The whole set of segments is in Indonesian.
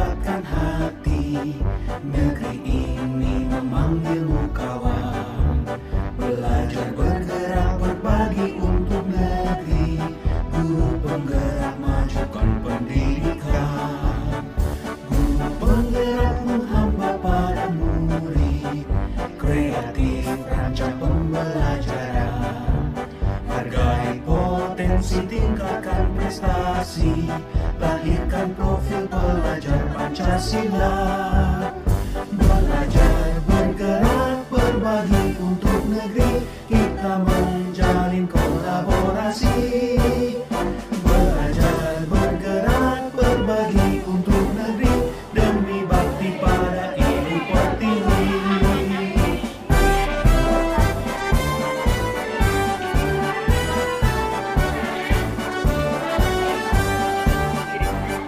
kuatkan hati. Negeri ini memanggilmu kawan. Belajar bergerak berbagi untuk negeri. Guru penggerak majukan pendidikan. Guru penggerak menghamba pada murid. Kreatif rancang pembelajaran. Hargai potensi, tingkatkan prestasi. Lahirkan profil pelajar Pancasila. Belajar bergerak berbagi untuk negeri. Kita menjalin kolaborasi. Belajar bergerak berbagi untuk negeri. Demi bakti pada Ibu Pertiwi.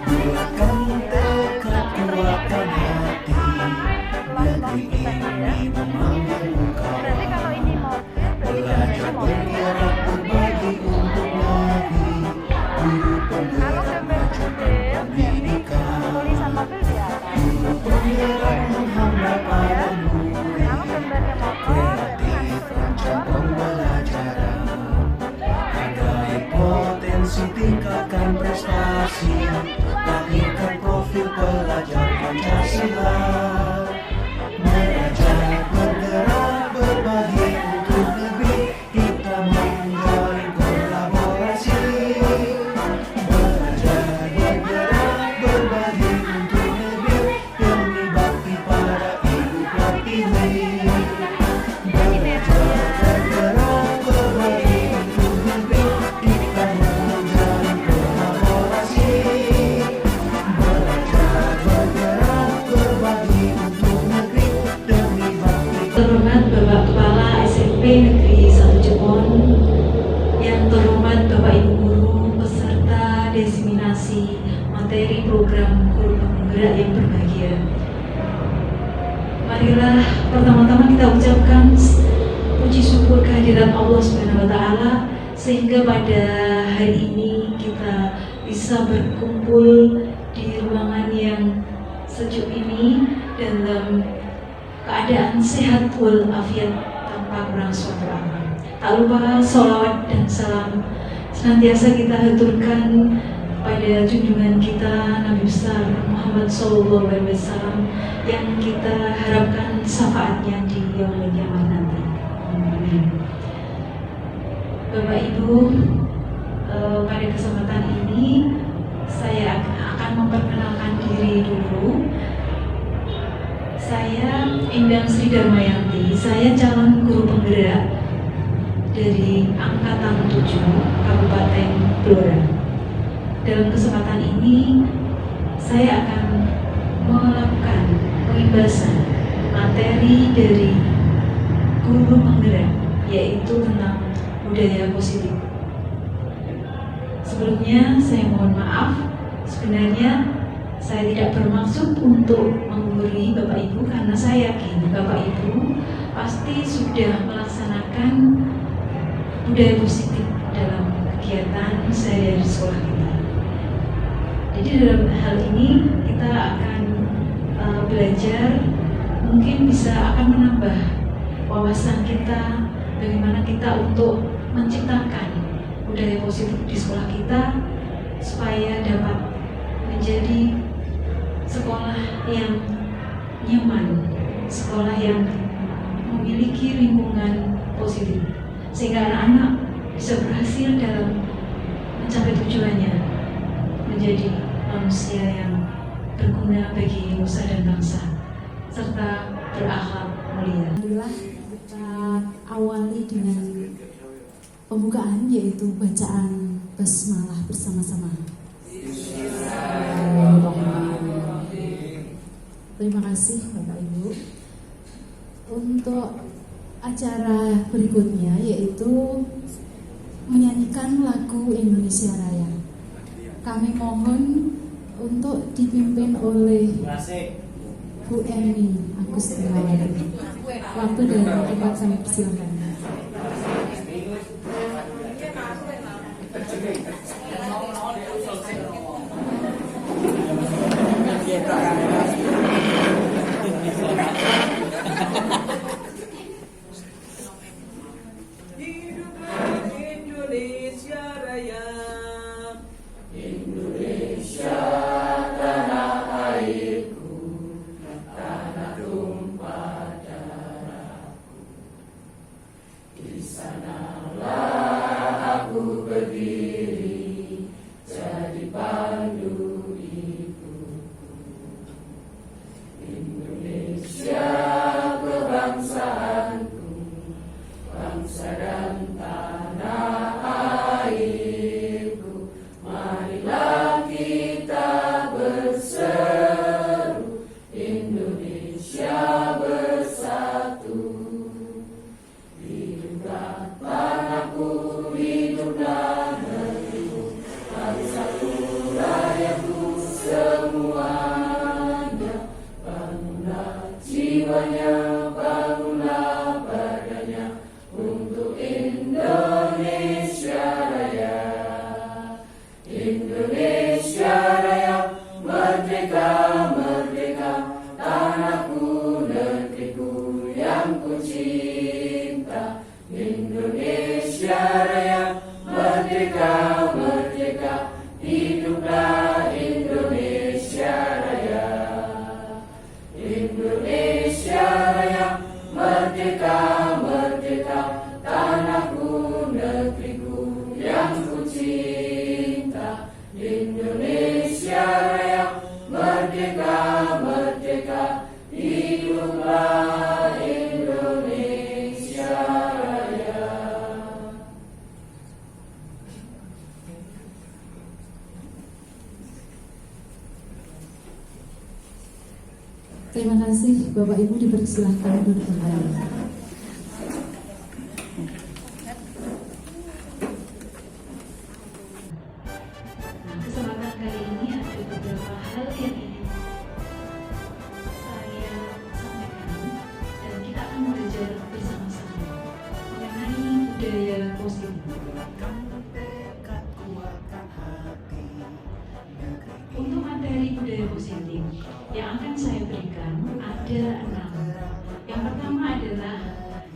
Bulatkan tekad, kuatkan hati. Negeri ini memanggilmu kawan. Belajar bergerak berbagi untuk negeri. Guru penggerak majukan pendidikan. Guru penggerak menghamba pada murid. Kreatif rancang pembelajaran. Hargai potensi, tingkatkan prestasi. Lahirkan profil pelajar Pancasila. Belajar bergerak berbagi untuk negeri. Kita menjalin kolaborasi. Belajar bergerak berbagi untuk negeri. Demi bakti pada Ibu Pertiwi. Belajar bergerak berbagi untuk negeri. Kita menjalin kolaborasi. Belajar bergerak berbagi untuk negeri. Demi bakti. Terhormat Bapak Kepala SMP Negeri 1 Jepon, yang terhormat Bapak Ibu Guru peserta diseminasi materi program guru penggerak yang berbahagia. Marilah pertama-tama kita ucapkan puji syukur kehadirat Allah Subhanahu wa Ta'ala, sehingga pada hari ini kita bisa berkumpul di ruangan yang sejuk ini dalam keadaan sehat walafiat tanpa kurang suatu apa. Tak lupa sholawat dan salam senantiasa kita haturkan pada junjungan kita Nabi besar Muhammad SAW, yang kita harapkan syafaatnya di yaumul kiamat nanti. Amin. Bapak Ibu, pada kesempatan ini saya akan memperkenalkan diri dulu. Saya Endang Sri Darmayanti, saya calon guru penggerak dari Angkatan 7 Kabupaten Blora. Dalam kesempatan ini, saya akan melakukan pengibasan materi dari guru penggerak, yaitu tentang budaya positif. Sebelumnya, saya mohon maaf, sebenarnya saya tidak bermaksud untuk menggurui Bapak Ibu, karena saya yakin Bapak Ibu pasti sudah melaksanakan budaya positif dalam kegiatan sehari-hari sekolah kita. Jadi dalam hal ini kita akan belajar, mungkin bisa akan menambah wawasan kita bagaimana kita untuk menciptakan budaya positif di sekolah kita supaya dapat menjadi sekolah yang nyaman, sekolah yang memiliki lingkungan positif, sehingga anak-anak bisa berhasil dalam mencapai tujuannya, menjadi manusia yang berguna bagi nusa dan bangsa, serta berakhlak mulia. Alhamdulillah, kita awali dengan pembukaan, yaitu bacaan basmalah bersama-sama. Terima kasih Bapak Ibu. Untuk acara berikutnya, yaitu menyanyikan lagu Indonesia Raya. Kami mohon untuk dipimpin oleh Bu Emi Agustinawati. Waktu dan tempat kami persilakan. Kita jiwanya, bangunlah badannya untuk Indonesia Raya. Indonesia Raya, merdeka, merdeka, tanahku, negeriku yang ku cinta. Indonesia Raya, merdeka, merdeka, hiduplah Indonesia Raya. Indonesia Raya, merdeka, merdeka, tanahku, negeriku yang ku cinta. Indonesia Raya, merdeka, merdeka, hiduplah Indonesia Raya. Terima kasih, Bapak Ibu dipersilahkan duduk kembali. Nah, kesempatan kali ini ada beberapa hal yang ingin saya sampaikan dan kita akan belajar bersama-sama mengenai budaya positif. Untuk materi budaya positif yang akan saya berikan ada 6. Yang pertama adalah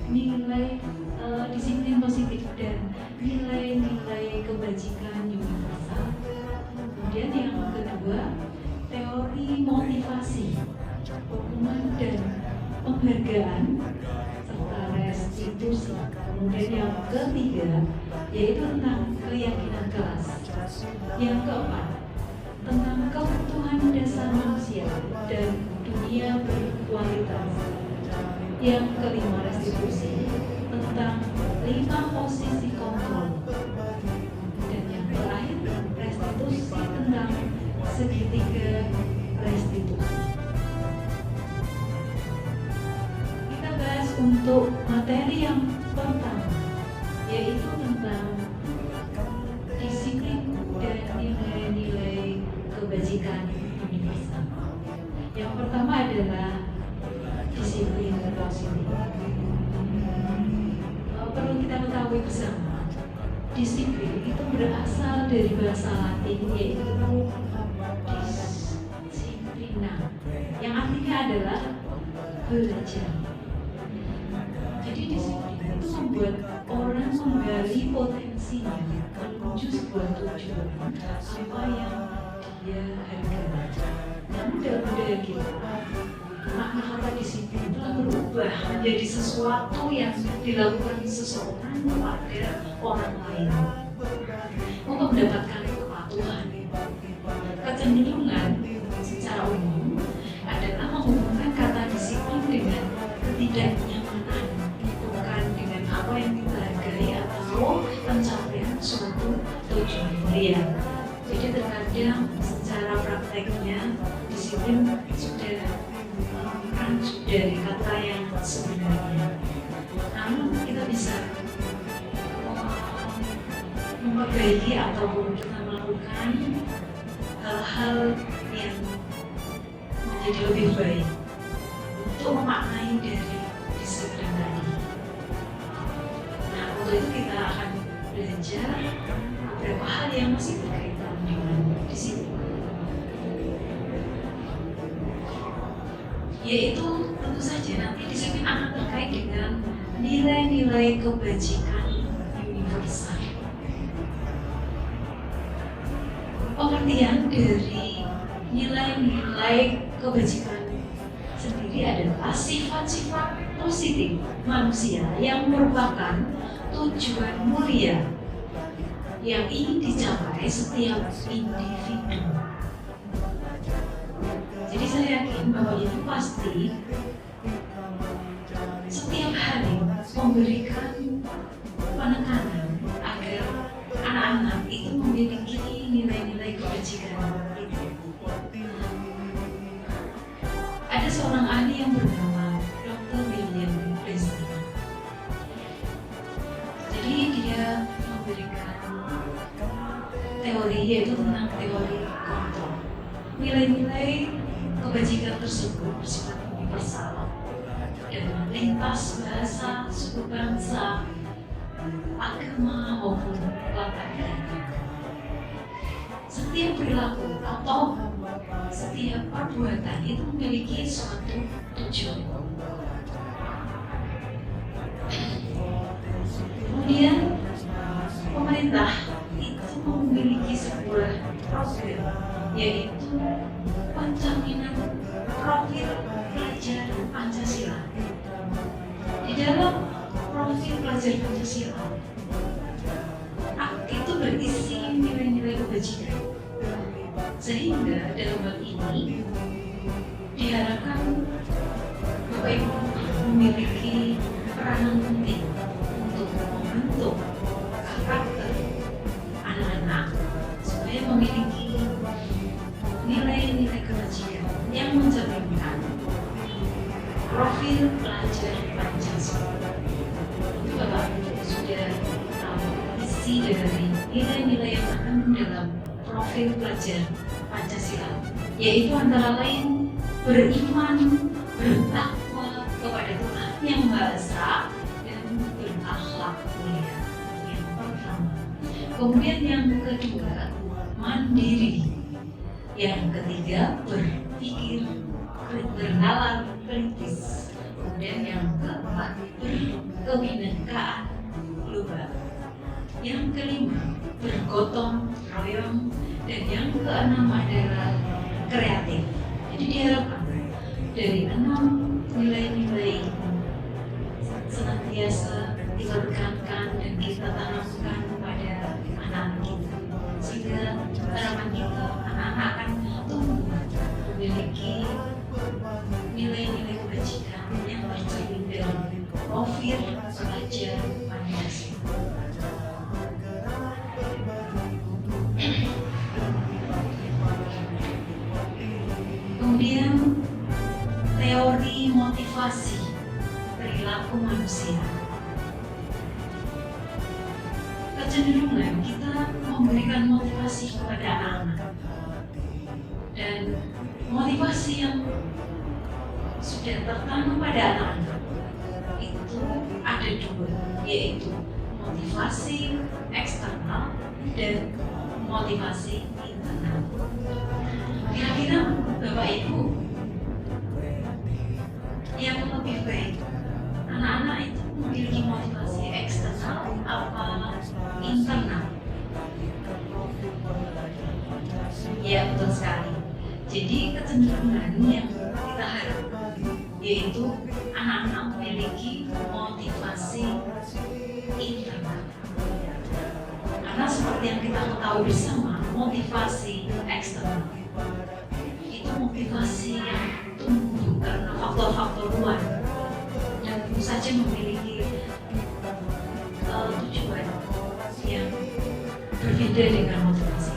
nilai disiplin positif dan nilai-nilai kebajikan universal. Kemudian yang kedua, teori motivasi, hukuman dan penghargaan serta restitusi. Kemudian yang ketiga yaitu tentang keyakinan kelas. Yang keempat, tentang kebutuhan dasar manusia dan dunia berkualitas. Yang kelima, restitusi, tentang 5 posisi kontrol. Dan yang terakhir, restitusi, tentang segitiga restitusi. Kita bahas untuk materi yang pertama, yaitu tentang disiplin dan nilai-nilai kebajikan universal. Yang pertama adalah disiplin positif. Perlu kita ketahui bersama, disiplin itu berasal dari bahasa Latin yaitu disiplina, yang artinya adalah belajar. Jadi disiplin itu membuat orang menggali potensinya menuju sebuah tujuan apa yang dia hargai. Namun dalam budaya kita, makna kata disiplin telah berubah menjadi sesuatu yang dilakukan seseorang kepada orang lain untuk mendapatkan kepatuhan. Kecenderungan secara umum adalah menghubungkan kata disiplin dengan ketidaknyamanan, bukan dengan apa yang kita hargai atau pencapaian suatu tujuan mulia. Jadi terkadang secara prakteknya disiplin sudah rancu dari kata yang sebenarnya. Namun kita bisa memperbaiki ataupun kita melakukan hal-hal yang menjadi lebih baik untuk memaknai dari disiplin tadi. Nah, untuk itu kita akan belajar beberapa hal yang masih berkaitan dengan disiplin, yaitu tentu saja nanti disiplin akan terkait dengan nilai-nilai kebajikan universal. Pengertian dari nilai-nilai kebajikan sendiri adalah sifat-sifat positif manusia yang merupakan tujuan mulia yang ingin dicapai setiap individu. Jadi saya yakin bahwa itu pasti setiap hari memberikan penekanan agar anak-anak itu memiliki nilai-nilai kebajikan itu. Ada seorang ahli yang bernama Dr. William Leslie. Jadi dia memberikan teori, yaitu tentang teori kontrol. Nilai-nilai kebajikan tersebut bersifat universal dan lintas bahasa, suku bangsa, agama maupun latar belakang. Setiap perilaku atau setiap perbuatan itu memiliki suatu tujuan. Kemudian pemerintah itu memiliki sebuah program, yaitu pencaminan profil pelajar Pancasila. Di dalam profil pelajar Pancasila itu berisi nilai-nilai kebajikan, sehingga dalam hal ini diharapkan Bapak Ibu memiliki peranan penting untuk membentuk karakter anak-anak supaya memiliki nilai-nilai kebajikan yang mencerminkan profil pelajar Pancasila. Itu Bapak sudah tahu isi dari nilai-nilai yang terkandung dalam profil pelajar Pancasila, yaitu antara lain beriman, bertakwa kepada Tuhan Yang Maha Esa, dan berakhlak mulia. Yang pertama. Kemudian yang kedua, mandiri. Yang ketiga, berpikir, bernalar kritis. Kemudian yang keempat, berkebinekaan global. Yang kelima, bergotong royong. Dan yang keenam adalah kreatif. Jadi diharapkan dari 6 nilai-nilai senantiasa kita tekankan dan kita tanamkan kepada anak-anak kita, sehingga harapan kita anak-anak akan tumbuh memiliki nilai-nilai kebajikan yang tercermin dari profil pelajar Pancasila. Kemudian teori motivasi perilaku manusia. Kecenderungan kita memberikan motivasi kepada anak-anak, dan motivasi yang sudah tertanam pada anak-anak itu ada 2, yaitu motivasi eksternal dan motivasi internal. Kira-kira Bapak Ibu, yang lebih baik anak-anak itu memiliki motivasi eksternal apa internal? Ya, betul sekali. Jadi kecenderungan yang kita harapkan yaitu anak-anak memiliki motivasi internal. Karena seperti yang kita ketahui bersama, motivasi eksternal itu motivasi yang tumbuh karena faktor-faktor luar yang tentu saja memiliki tujuan yang berbeda dengan motivasi.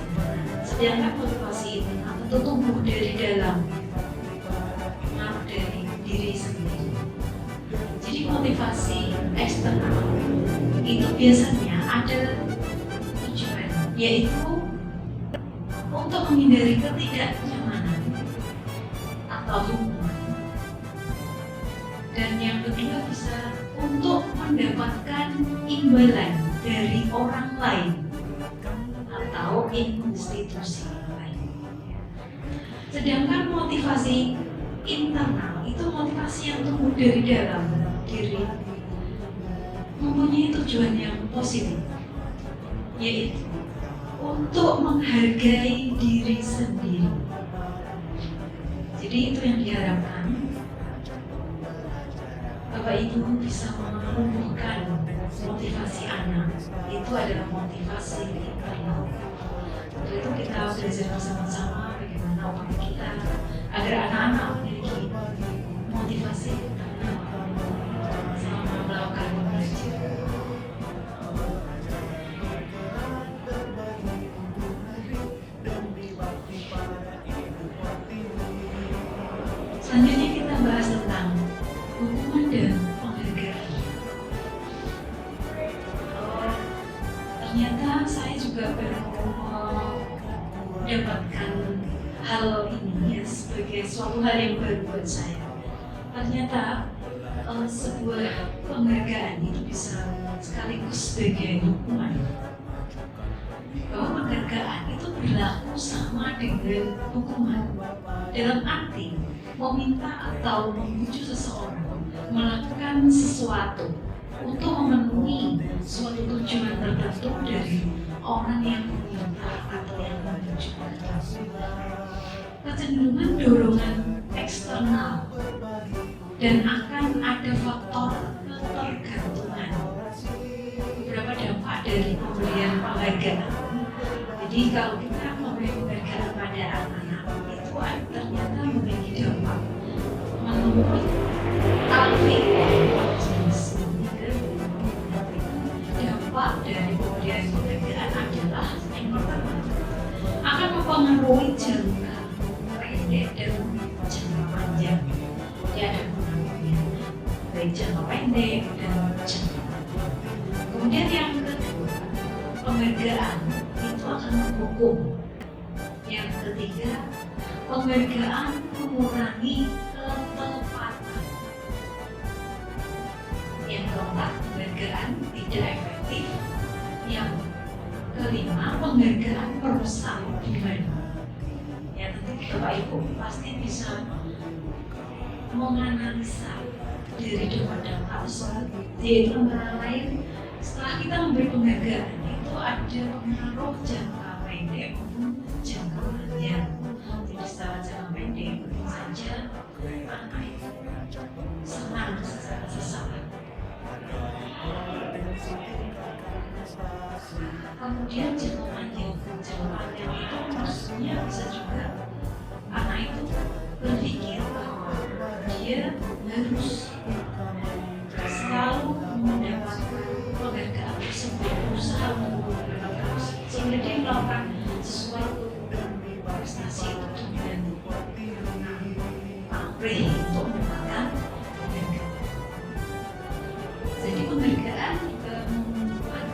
Sedangkan motivasi ini tentu tumbuh dari dalam, dari diri sendiri. Jadi motivasi eksternal itu biasanya ada tujuan, yaitu untuk menghindari ketidaknyamanan atau hubungan. Dan yang kedua bisa untuk mendapatkan imbalan dari orang lain atau institusi lain. Sedangkan motivasi internal itu motivasi yang tumbuh dari dalam diri, mempunyai tujuan yang positif, yaitu untuk menghargai diri sendiri. Jadi itu yang diharapkan Bapak Ibu bisa menumbuhkan motivasi anak. Itu adalah motivasi internal. Untuk itu kita belajar bersama-sama bagaimana upaya kita agar anak-anak memiliki motivasi internal selama melakukan pembelajaran. Selanjutnya kita bahas tentang hukuman dan penghargaan. Ternyata saya juga baru mendapatkan hal ini ya, sebagai suatu hal yang baru buat saya. Ternyata sebuah penghargaan itu bisa sekaligus sebagai hukuman. Bahwa penghargaan itu berlaku sama dengan hukuman, dalam arti meminta atau membujuk seseorang melakukan sesuatu untuk memenuhi suatu tujuan tertentu dari orang yang meminta atau yang membujuk. Kecenderungan dorongan eksternal dan akan ada faktor ketergantungan. Beberapa dampak dari pemberian penghargaan. Jadi kalau kita memberi penghargaan pada anak-anak itu ternyata memiliki dampak menurut Alfie. Dampak dari pemberian penghargaan adalah yang pertama akan mempengaruhi jangka pendek dan jangka panjang. Ya, ada pengaruhnya baik jangka pendek dan jangka panjang. Kemudian yang kedua, penghargaan itu akan menghukum. Yang ketiga, penghargaan mengurangi ketepatan. Yang keempat, penghargaan tidak efektif. Yang kelima, penghargaan merusak hubungan. Ya, tentu Bapak Ibu pasti bisa menganalisa dari dampak tersebut, yaitu antara lain setelah kita memberi penghargaan itu ada pengaruh jangka pendek maupun jangka panjang. Jadi secara jangka pendek mungkin saja anak itu senang secara sesaat. Kemudian jangka panjang itu maksudnya bisa juga anak itu berpikir bahwa dia harus selalu mendapatkan penghargaan tersebut, berusaha untuk mendapatkan, sehingga dia melakukan sesuatu prestasi itu dengan pamrih untuk mendapatkan penghargaan. Jadi penghargaan membuat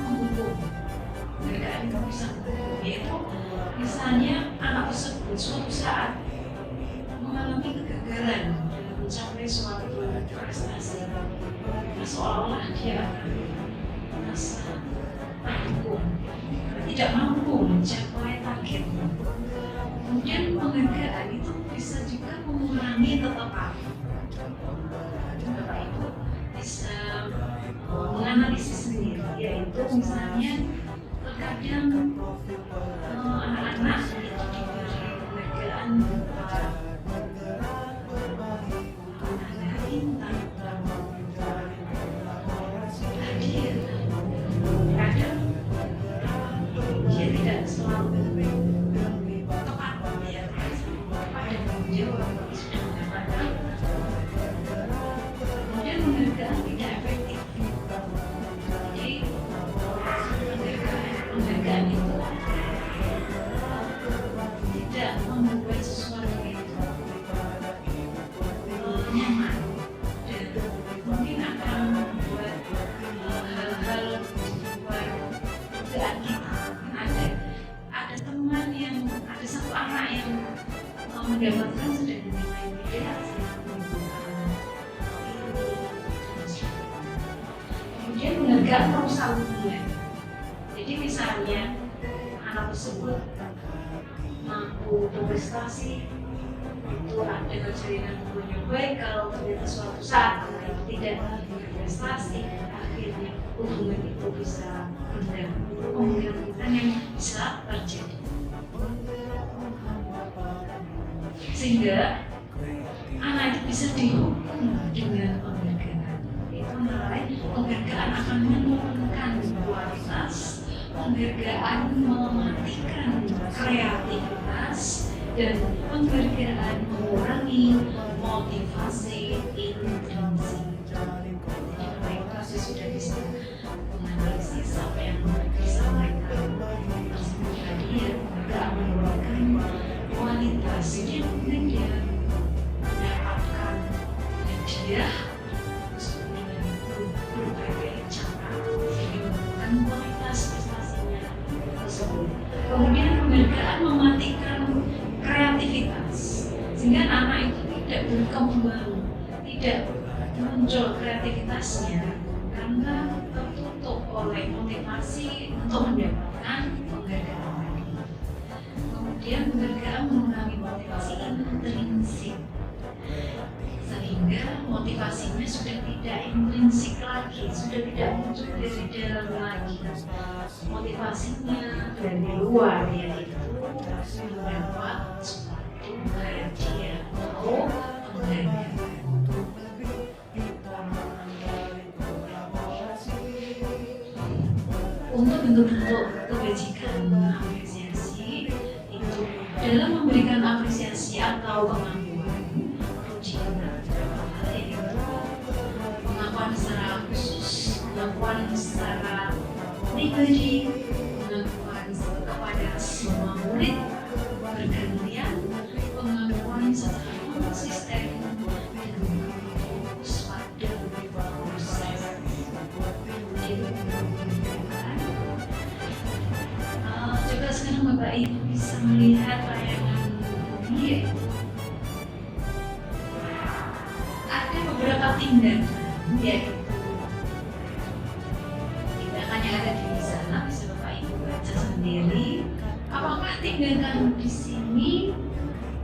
menghukum. Penghargaan itu bisa menghukum, yaitu misalnya anak tersebut suatu saat mengalami kegagalan dalam mencapai suatu prestasi, seolah-olah dia akan merasa terhukum, tidak mampu mencapai targetnya. Kemudian penghargaan itu bisa juga mengurangi ketepatan. Bapak Ibu bisa menganalisis sendiri, yaitu misalnya terkadang anak-anak itu diberi penghargaan berupa hadir. Kadang dia tidak selalu tepat ya, pada menjawab sudah mendapatkan. Kemudian penghargaan tidak efektif. Jadi penghargaan itu tidak membuat sesuatu itu nyaman dan mungkin akan membuat hal-hal di luar dugaan kita. Ada teman yang ada satu anak yang mendapatkan sudah nilai kemudian penghargaan merusak hubungan. Jadi misalnya anak tersebut mampu berprestasi, itu ada kejadian hubungan yang baik. Kalau ternyata suatu saat anak itu tidak berprestasi, akhirnya hubungan itu bisa renggang. Itu kemungkinan yang bisa terjadi. Sehingga anak itu bisa dihukum dengan penghargaan. Itu antara lain penghargaan akan menurunkan kualitas, penghargaan mematikan kreativitas, dan penghargaan mengurangi motivasi intrinsik. Jadi mereka sudah bisa menganalisis apa yang disampaikan tersebut tadi, ya, penghargaan menurunkan kualitas. Jadi mungkin dia mendapatkan hadiah dengan berbagai cara sehingga menurunkan kualitas prestasinya tersebut. Kemudian penghargaan mematikan kreativitas sehingga anak itu tidak berkembang, tidak muncul kreativitasnya karena tertutup oleh motivasi untuk mendapatkan penghargaan tadi. Kemudian penghargaan mengurangi motivasi intrinsik, sehingga motivasinya sudah tidak intrinsik lagi, sudah tidak muncul dari dalam lagi. Motivasinya dari luar, yaitu mendapat suatu hadiah atau penghargaan. Untuk bentuk-bentuk kebajikan apresiasi itu dalam memberikan apresiasi atau pengakuan, pujian, yaitu pengakuan secara khusus, pengakuan secara pribadi, pengakuan kepada semua murid bergantian, pengakuan secara konsisten, dan fokus pada proses. Coba sekarang Bapak Ibu bisa melihat tayangan ini. Ada beberapa tindakan, yaitu tindakan yang ada di sana, bisa Bapak Ibu baca sendiri. Apakah tindakan di sini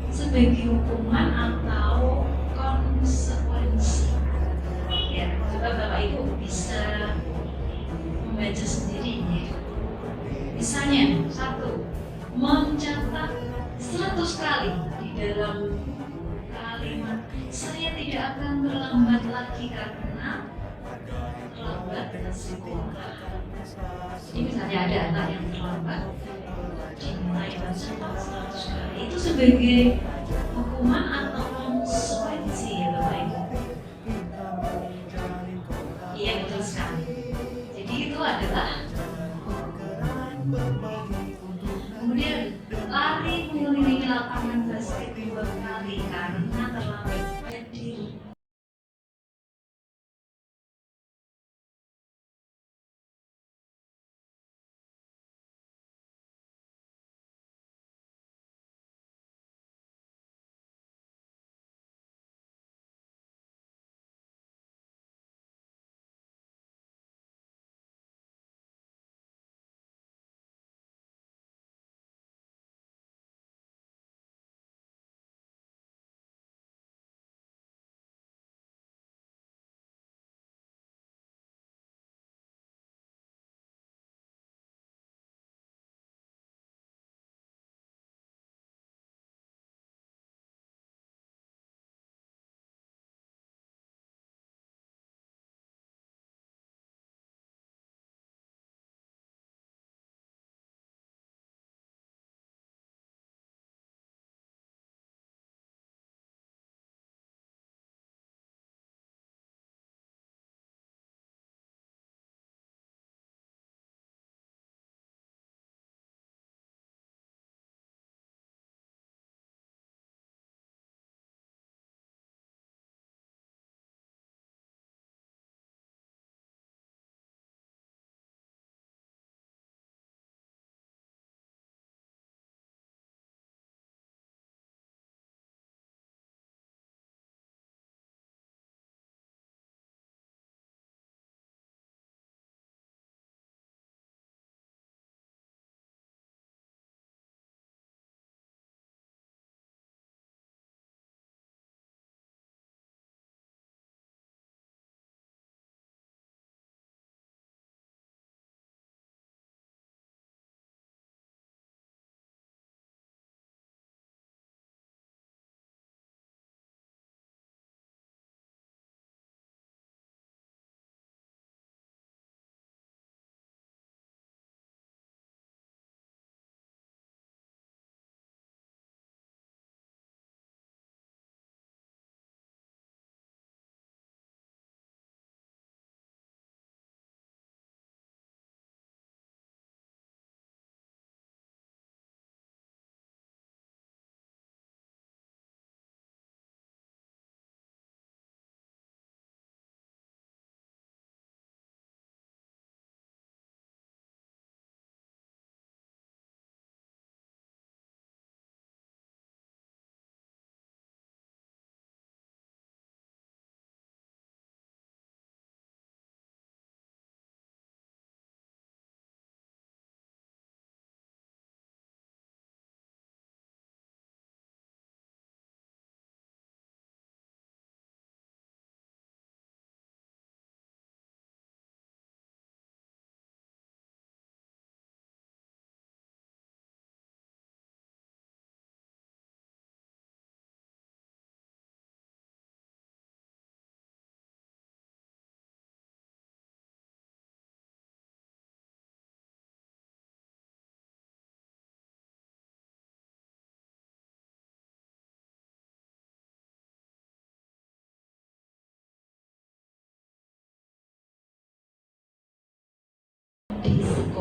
sebagai hukuman atau konsekuensi? Ya, coba Bapak Ibu bisa membaca sendiri ya. Misalnya, 1. Mencatat 100 kali di dalam kalimat saya tidak akan terlambat lagi karena terlambat sekolah. Jadi misalnya ada anak yang terlambat dinilai mencatat 100 kali, itu sebagai hukuman atau konsekuensi ya Bapak Ibu? Iya, betul sekali. Jadi itu adalah kemudian lari mengelilingi lapangan basket 2 kali karena terlambat berdiri.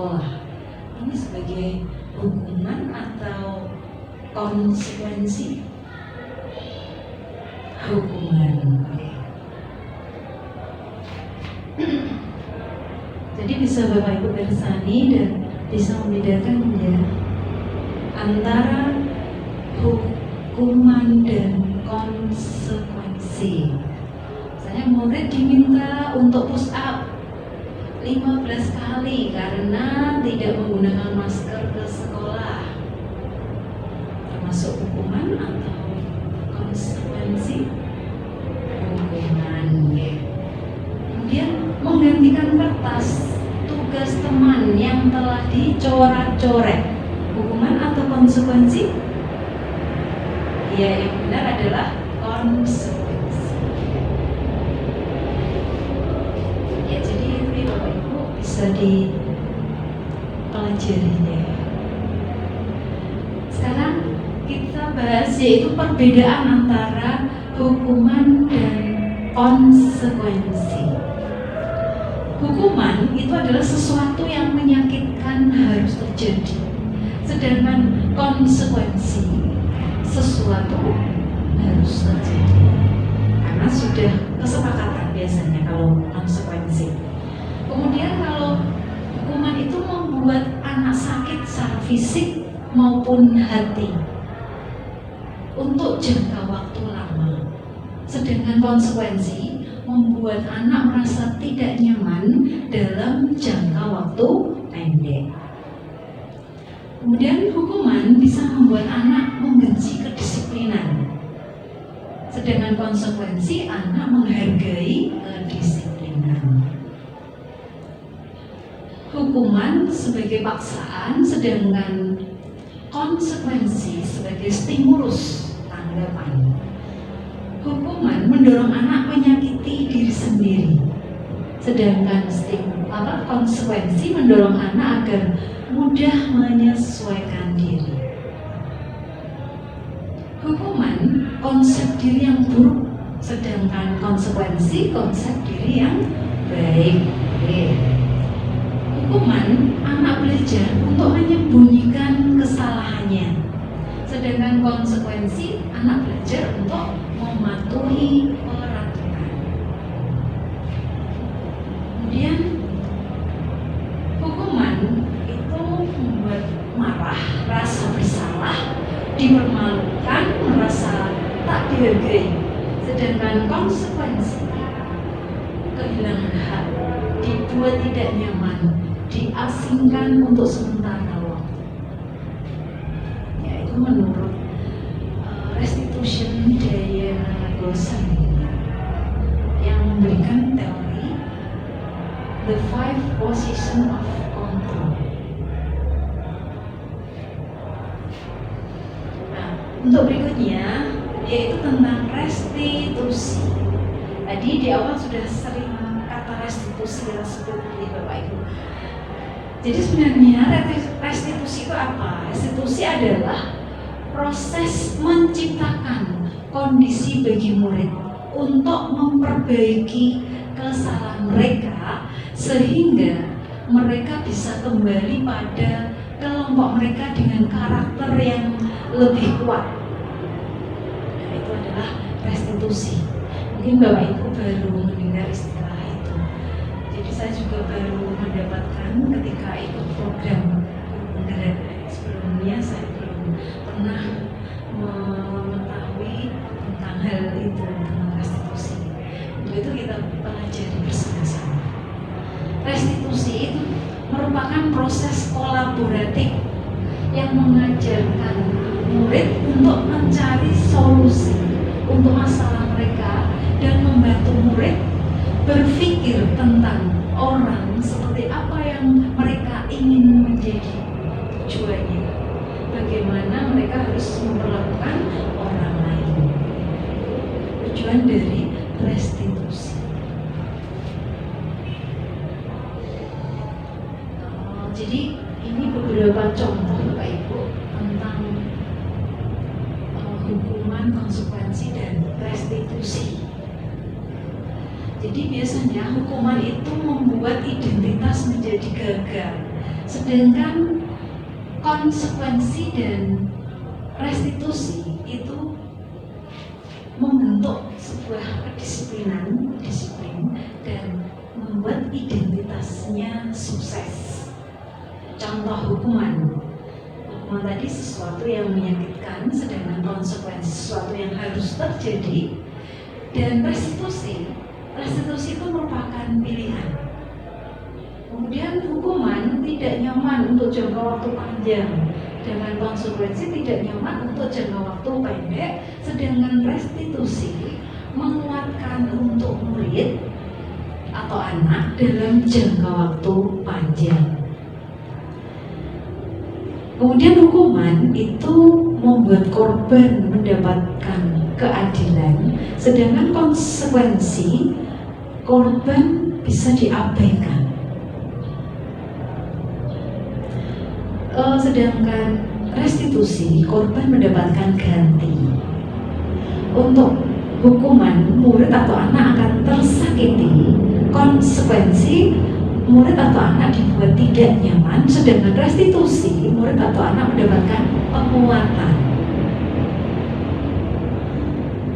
sekolah. Ini sebagai hukuman atau konsekuensi? Hukuman. Jadi bisa Bapak Ibu bersani dan bisa membedakan ya antara hukuman dan konsekuensi. Saya murid diminta untuk push up 15 kali karena tidak menggunakan masker ke sekolah. Termasuk hukuman atau konsekuensi? Hukuman ya. Kemudian menggantikan kertas tugas teman yang telah dicoret-coret, hukuman atau konsekuensi? Ya, yang benar adalah konsekuensi. Ya, jadi itu Bapak Ibu bisa dipelajarinya. Sekarang kita bahas yaitu perbedaan antara hukuman dan konsekuensi. Hukuman itu adalah sesuatu yang menyakitkan harus terjadi, sedangkan konsekuensi sesuatu harus terjadi karena sudah kesepakatan biasanya kalau konsekuensi. Kemudian kalau hukuman itu membuat anak sakit secara fisik maupun hati untuk jangka waktu lama, sedangkan konsekuensi membuat anak merasa tidak nyaman dalam jangka waktu pendek. Kemudian hukuman bisa membuat anak membenci kedisiplinan, sedangkan konsekuensi anak menghargai kedisiplinan. Hukuman sebagai paksaan, sedangkan konsekuensi sebagai stimulus tanggapan. Hukuman mendorong anak menyakiti diri sendiri, sedangkan konsekuensi mendorong anak agar mudah menyesuaikan diri. Hukuman konsep diri yang buruk, sedangkan konsekuensi konsep diri yang baik. Hukuman anak belajar untuk menyembunyikan kesalahannya, sedangkan konsekuensi anak belajar untuk mematuhi peraturan. Kemudian hukuman itu membuat marah, rasa bersalah, dipermalukan, merasa tak dihargai, sedangkan konsekuensi kehilangan hak, dibuat tidak nyaman, diasingkan untuk sementara waktu. Yaitu menurut Restitution Diana Glosson yang memberikan teori The Five Positions of Control. Nah, untuk berikutnya yaitu tentang restitusi. Tadi di awal sudah sering kata restitusi kita sebut di Bapak Ibu. Jadi sebenarnya restitusi itu apa? Restitusi adalah proses menciptakan kondisi bagi murid untuk memperbaiki kesalahan mereka sehingga mereka bisa kembali pada kelompok mereka dengan karakter yang lebih kuat. Nah, itu adalah restitusi. Mungkin Bapak Ibu baru mendengar istilah itu. Jadi saya juga baru mendapatkan ketika ikut program sebelumnya saya belum pernah mengetahui tentang hal itu, tentang restitusi. Untuk itu kita pelajari bersama-sama. Restitusi itu merupakan proses kolaboratif yang mengajarkan murid untuk mencari solusi untuk masalah mereka dan membantu murid berpikir tentang orang seperti apa yang mereka ingin menjadi tujuannya, bagaimana mereka harus memperlakukan orang lain. Tujuan dari restitusi. Jadi ini beberapa contoh Bapak Ibu tentang hukuman, konsekuensi, dan restitusi. Jadi biasanya hukuman itu membuat identitas menjadi gagal, Sedangkan konsekuensi dan restitusi itu membentuk sebuah disiplin dan membuat identitasnya sukses. Contoh hukuman tadi sesuatu yang menyakitkan, sedangkan konsekuensi sesuatu yang harus terjadi. Dan restitusi itu merupakan pilihan. Kemudian hukuman tidak nyaman untuk jangka waktu panjang, dengan konsekuensi tidak nyaman untuk jangka waktu pendek, sedangkan restitusi menguatkan untuk murid atau anak dalam jangka waktu panjang. Kemudian hukuman itu membuat korban mendapatkan keadilan, sedangkan konsekuensi korban bisa diabaikan. Sedangkan restitusi korban mendapatkan ganti. Untuk hukuman, murid atau anak akan tersakiti, konsekuensi murid atau anak dibuat tidak nyaman, sedangkan restitusi murid atau anak mendapatkan penguatan.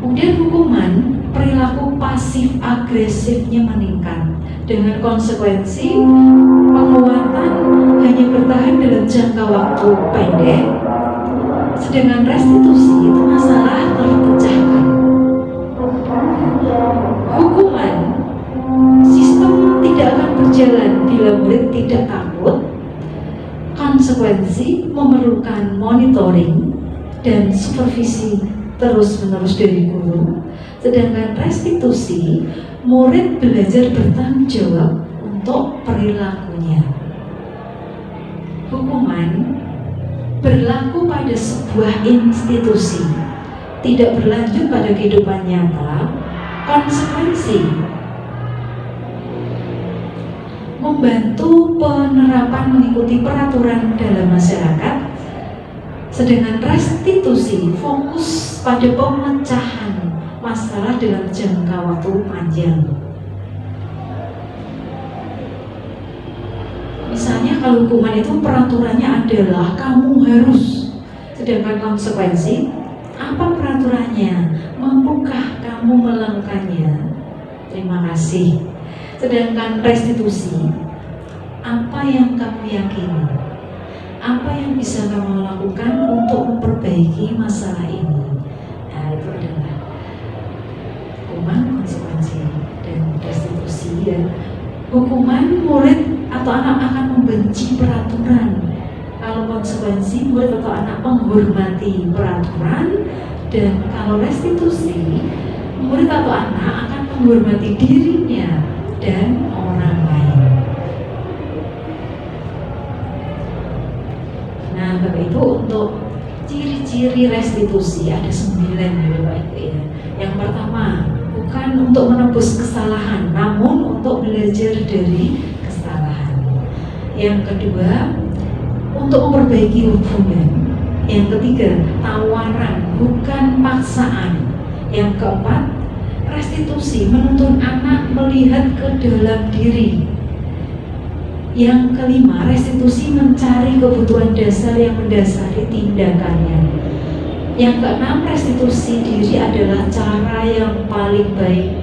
Kemudian hukuman, perilaku pasif agresifnya meningkat, dengan konsekuensi penguatan hanya bertahan dalam jangka waktu pendek, sedangkan restitusi itu masalah terpecahkan. Hukuman, sistem tidak akan berjalan bila murid tidak takut. Konsekuensi memerlukan monitoring dan supervisi terus-menerus dari guru, sedangkan restitusi murid belajar bertanggung jawab untuk perilakunya. Hukuman berlaku pada sebuah institusi, tidak berlanjut pada kehidupan nyata. Konsekuensi membantu penerapan mengikuti peraturan dalam masyarakat, sedangkan restitusi fokus pada pemecahan masalah dalam jangka waktu panjang. Misalnya kalau hukuman itu peraturannya adalah kamu harus, sedangkan konsekuensi apa peraturannya? Mampukah kamu melakukannya? Terima kasih. Sedangkan restitusi, apa yang kamu yakini? Apa yang bisa kamu lakukan untuk memperbaiki masalah ini? Nah, itu adalah hukuman, konsekuensi, dan restitusi. Dan hukuman, murid atau anak akan membenci peraturan. Kalau konsekuensi, murid atau anak menghormati peraturan. Dan kalau restitusi, murid atau anak akan menghormati dirinya dan orang lain. Nah, Bapak Ibu, untuk ciri-ciri restitusi ada 9 ya Bapak Ibu ya. Yang pertama, bukan untuk menebus kesalahan, namun untuk belajar dari kesalahan. Yang kedua, untuk memperbaiki hubungan. Yang ketiga, tawaran, bukan paksaan. Yang keempat, restitusi menuntun anak melihat ke dalam diri. Yang kelima, restitusi mencari kebutuhan dasar yang mendasari tindakannya. Yang keenam, restitusi diri adalah cara yang paling baik.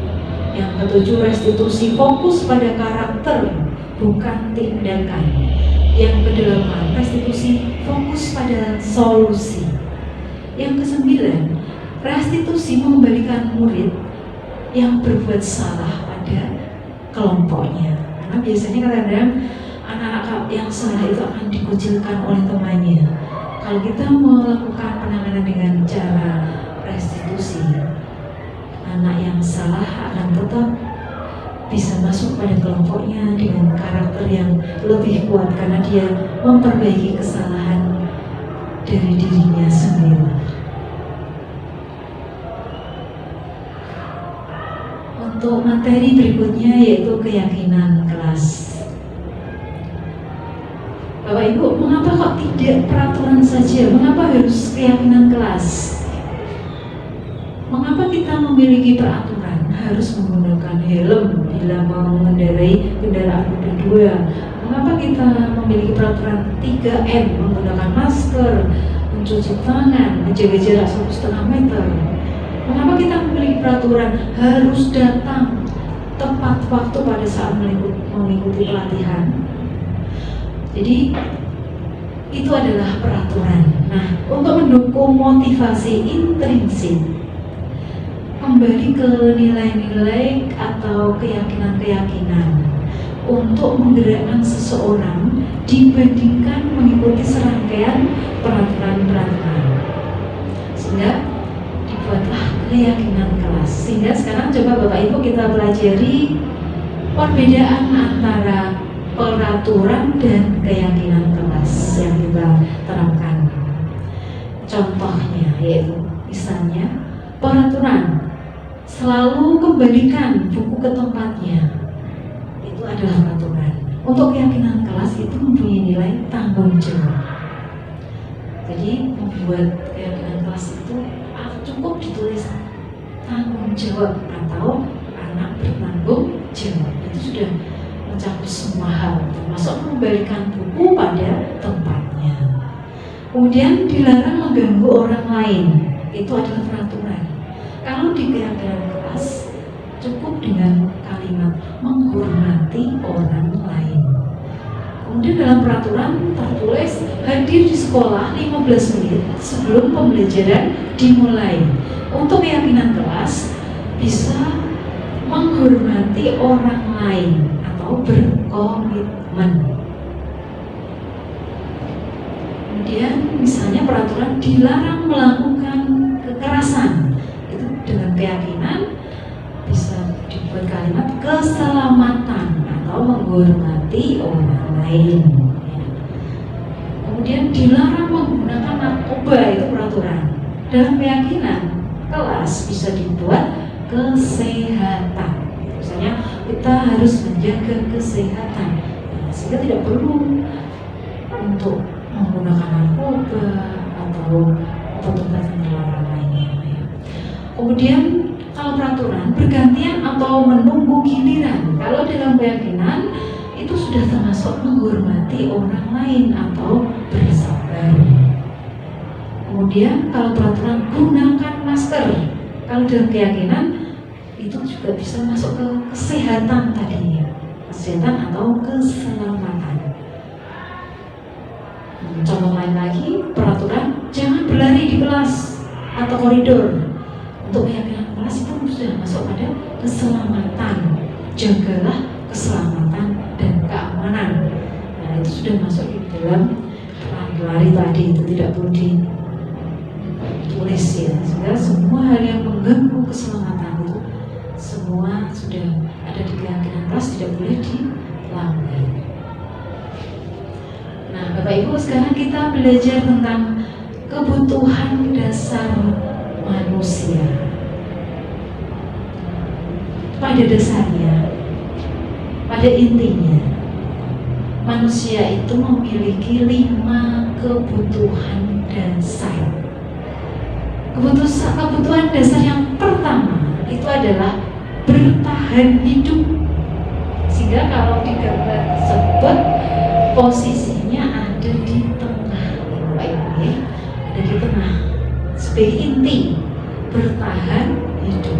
Yang ketujuh, restitusi fokus pada karakter, bukan tindakan. Yang kedelapan, restitusi fokus pada solusi. Yang kesembilan, restitusi mengembalikan murid yang berbuat salah pada kelompoknya. Karena biasanya kadang-kadang anak-anak yang salah itu akan dikucilkan oleh temannya. Kalau kita melakukan penanganan dengan cara restitusi, anak yang salah akan tetap bisa masuk pada kelompoknya dengan karakter yang lebih kuat karena dia memperbaiki kesalahan dari dirinya sendiri. Untuk materi berikutnya yaitu keyakinan kelas. Bapak Ibu, mengapa kok tidak peraturan saja? Mengapa harus keyakinan kelas? Mengapa kita memiliki peraturan harus menggunakan helm bila mengendarai kendaraan roda 2, Kenapa kita memiliki peraturan 3M, menggunakan masker, mencuci tangan, menjaga jarak 1,5 meter? Kenapa kita memiliki peraturan harus datang tepat waktu pada saat mengikuti pelatihan? Jadi itu adalah peraturan. Nah, untuk mendukung motivasi intrinsik, kembali ke nilai-nilai atau keyakinan-keyakinan untuk menggerakkan seseorang dibandingkan mengikuti serangkaian peraturan-peraturan, sehingga dibuatlah keyakinan kelas. Sehingga sekarang coba Bapak Ibu kita pelajari perbedaan antara peraturan dan keyakinan kelas yang kita terapkan. Contohnya yaitu misalnya peraturan selalu kembalikan buku ke tempatnya, itu adalah peraturan. Untuk keyakinan kelas itu mempunyai nilai tanggung jawab. Jadi membuat keyakinan kelas itu cukup ditulis tanggung jawab atau anak bertanggung jawab. Itu sudah mencakup semua hal, termasuk mengembalikan buku pada tempatnya. Kemudian dilarang mengganggu orang lain, itu adalah peraturan. Kalau di keyakinan kelas cukup dengan kalimat menghormati orang lain. Kemudian dalam peraturan tertulis hadir di sekolah 15 menit sebelum pembelajaran dimulai. Untuk keyakinan kelas bisa menghormati orang lain atau berkomitmen. Kemudian misalnya peraturan dilarang melakukan kekerasan, itu dengan keyakinan bisa dibuat kalimat keselamatan atau menghormati orang lain. Kemudian dilarang menggunakan narkoba, itu peraturan. Dalam keyakinan kelas bisa dibuat kesehatan. Misalnya kita harus menjaga kesehatan, sehingga tidak perlu untuk menggunakan narkoba atau obat-obat yang terlarang lainnya. Kemudian kalau peraturan bergantian atau menunggu giliran, kalau dalam keyakinan itu sudah termasuk menghormati orang lain atau bersabar. Kemudian kalau peraturan gunakan masker, kalau dalam keyakinan itu juga bisa masuk ke kesehatan tadi, kesehatan atau keselamatan. Contoh lain lagi, peraturan jangan berlari di kelas atau koridor. Untuk keyakinan kelas itu sudah masuk pada keselamatan. Jagalah keselamatan dan keamanan. Nah, itu sudah masuk di dalam lari tadi, itu tidak perlu ditulis ya. Sehingga semua hal yang mengganggu keselamatan itu semua sudah ada di keyakinan kelas, tidak boleh dilanggar. Nah, Bapak Ibu, sekarang kita belajar tentang kebutuhan dasar manusia. Pada dasarnya, pada intinya, manusia itu memiliki 5 kebutuhan dasar. Kebutuhan dasar yang pertama itu adalah bertahan hidup. Sehingga kalau di gambar tersebut posisinya ada di tengah, Bapak Ibu ya, ada di tengah sebagai inti bertahan hidup.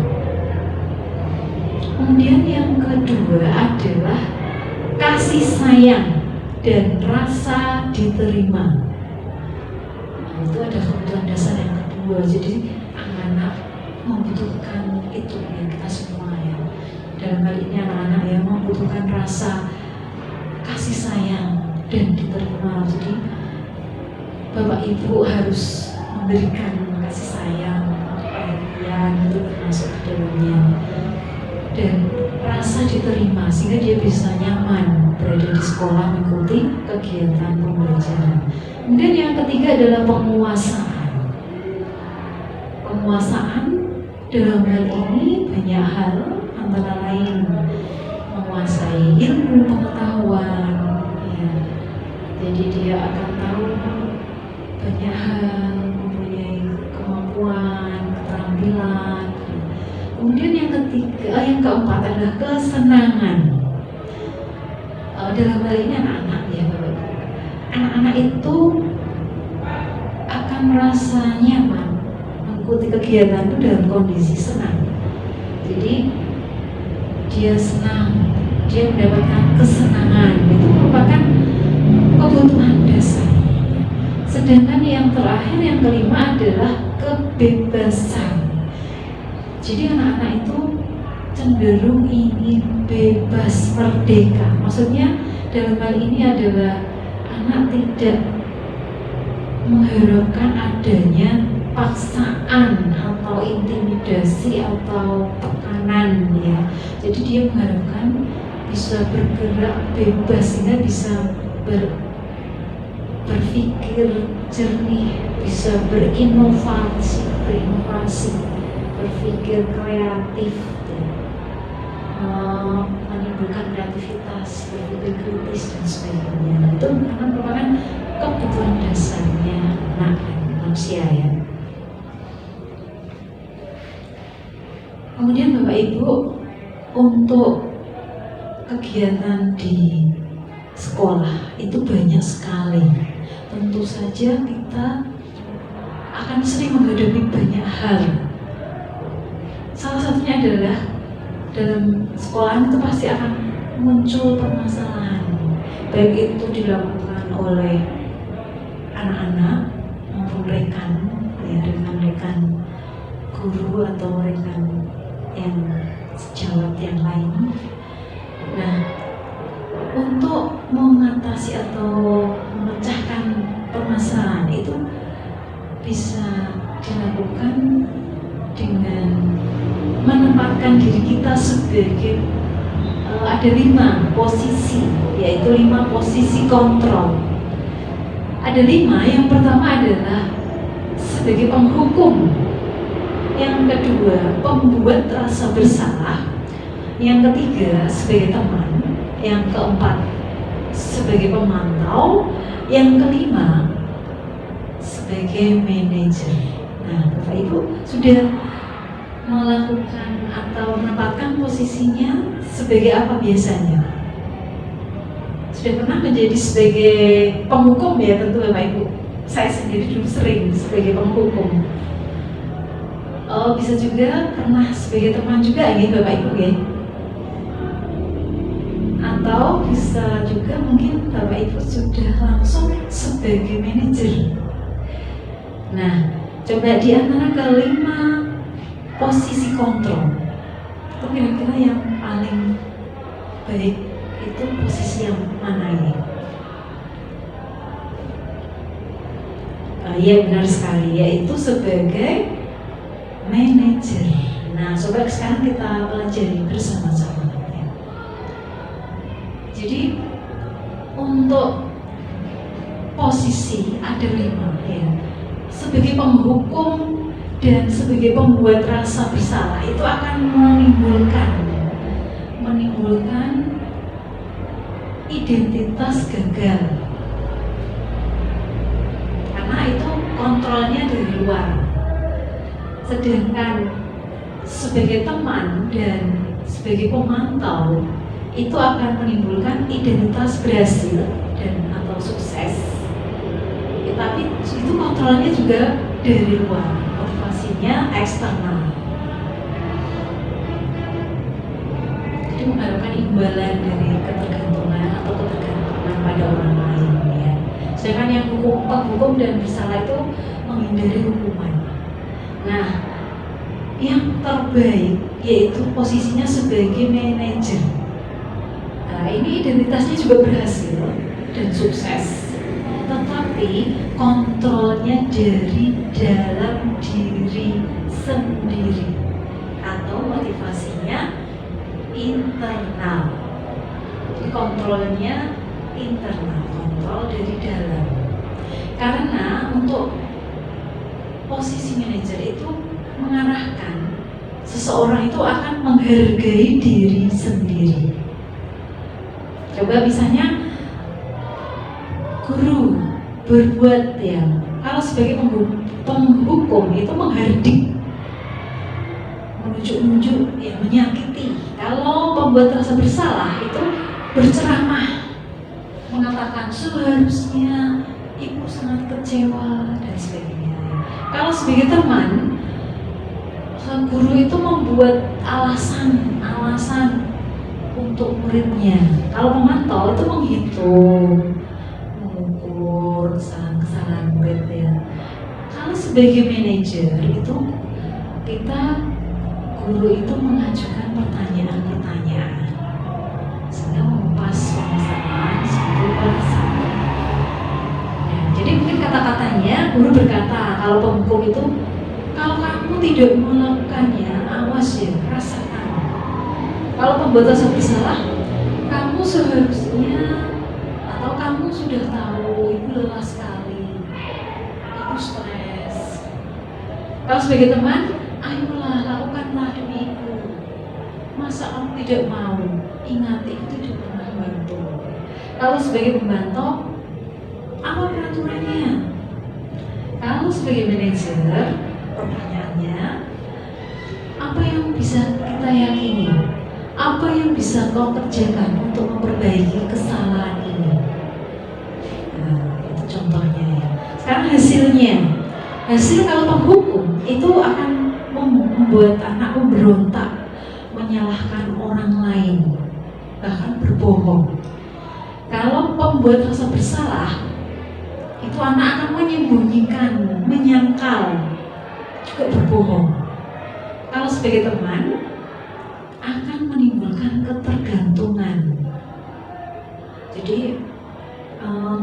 Kemudian yang kedua adalah kasih sayang dan rasa diterima. Nah, itu ada kebutuhan dasar yang kedua. Jadi anak-anak membutuhkan itu ya, kita semua ya. Dalam hal ini anak-anak yang membutuhkan rasa kasih sayang dan diterima. Jadi Bapak Ibu harus memberikan kasih sayang, perhatian, itu termasuk di dalamnya, dan rasa diterima sehingga dia bisa nyaman berada di sekolah mengikuti kegiatan pembelajaran. Kemudian yang ketiga adalah penguasaan. Penguasaan dalam hal ini banyak hal, antara lain menguasai ilmu pengetahuan ya. Jadi dia akan tahu banyak hal, mempunyai kemampuan, keterampilan. Kemudian yang keempat adalah kesenangan. dalam hal ini anak-anak ya Bapak Ibu. Anak-anak itu akan merasa nyaman mengikuti kegiatan itu dalam kondisi senang. Jadi dia senang, dia mendapatkan kesenangan, itu merupakan kebutuhan dasar. Sedangkan yang terakhir, yang kelima adalah kebebasan. Jadi anak-anak itu cenderung ingin bebas, merdeka. Maksudnya dalam hal ini adalah anak tidak mengharapkan adanya paksaan atau intimidasi atau tekanan ya. Jadi dia mengharapkan bisa bergerak bebas sehingga bisa berpikir jernih, bisa berinovasi, berpikir kreatif, menimbulkan kreativitas, berpikir kritis dan sebagainya. Itu merupakan kebutuhan dasarnya anak manusia ya. Kemudian Bapak Ibu, untuk kegiatan di sekolah itu banyak sekali. Tentu saja kita akan sering menghadapi banyak hal. Salah satunya adalah dalam sekolah itu pasti akan muncul permasalahan, baik itu dilakukan oleh anak-anak maupun rekan guru atau rekan yang sejawat yang lain. Nah, untuk mengatasi atau memecahkan permasalahan itu bisa dilakukan dengan menempatkan diri kita sebagai ada 5 posisi, yaitu 5 posisi kontrol. Ada 5, yang pertama adalah sebagai penghukum, yang kedua pembuat rasa bersalah, yang ketiga sebagai teman, yang keempat sebagai pemantau, yang kelima sebagai manajer. Nah, Bapak Ibu sudah melakukan atau menempatkan posisinya sebagai apa biasanya? Sudah pernah menjadi sebagai penghukum ya tentu Bapak Ibu. Saya sendiri dulu sering sebagai penghukum. Bisa juga pernah sebagai teman juga ya Bapak Ibu ya. Atau bisa juga mungkin Bapak Ibu sudah langsung sebagai manajer. Nah, coba di antara kelima posisi kontrol itu kira-kira yang paling baik itu posisi yang mana ini? Iya benar sekali, yaitu sebagai manajer. Nah, coba sekarang kita pelajari bersama-sama ya. Jadi untuk posisi ada 5 ya. Sebagai penghukum dan sebagai pembuat rasa bersalah itu akan menimbulkan identitas gagal, karena itu kontrolnya dari luar. Sedangkan sebagai teman dan sebagai pemantau itu akan menimbulkan identitas berhasil dan atau sukses ya, tapi itu kontrolnya juga dari luar, motivasinya eksternal. Jadi mengharapkan imbalan dari ketergantungan atau ketergantungan pada orang lain ya. Sedangkan yang penghukum dan bersalah itu menghindari hukuman. Nah, yang terbaik yaitu posisinya sebagai manajer. Nah, ini identitasnya juga berhasil dan sukses, tetapi kontrolnya dari dalam diri sendiri atau motivasinya internal. Jadi kontrolnya internal, kontrol dari dalam. Karena untuk posisi manajer itu mengarahkan seseorang itu akan menghargai diri sendiri. Coba misalnya guru berbuat ya, kalau sebagai penghukum itu menghardik, menunjuk-nunjuk ya, menyakiti. Kalau pembuat rasa bersalah itu berceramah mengatakan seharusnya ibu sangat kecewa dan sebagainya. Kalau sebagai teman, sang guru itu membuat alasan untuk muridnya. Kalau pemantau itu menghitung, mengukur kesalahan muridnya. Kalau sebagai manajer itu guru itu mengajukan pertanyaan-pertanyaan sehingga mengupas permasalahan satu persatu. Ya, jadi mungkin kata-katanya guru berkata kalau penghukum itu, kalau kamu tidak melakukannya, awas ya, rasakan. Kalau pembuat rasa bersalah, kamu seharusnya atau kamu sudah tahu ibu lelah sekali, ibu stres. Kalau sebagai teman, ayolah lakukanlah demi ibu. Masa kamu tidak mau? Ingat, itu tidak pernah membantu. Kalau sebagai pemantau, apa peraturannya? Kalau sebagai manajer, pertanyaannya, apa yang bisa kita yakini? Apa yang bisa kau kerjakan untuk memperbaiki kesalahan ini? Nah, itu contohnya ya. Sekarang hasilnya. Hasil kalau penghukum itu akan membuat anak memberontak, menyalahkan orang lain, bahkan berbohong. Kalau pembuat rasa bersalah, itu anak akan menyembunyikan, menyangkal, juga berbohong. Kalau sebagai teman, akan menimbulkan ketergantungan. Jadi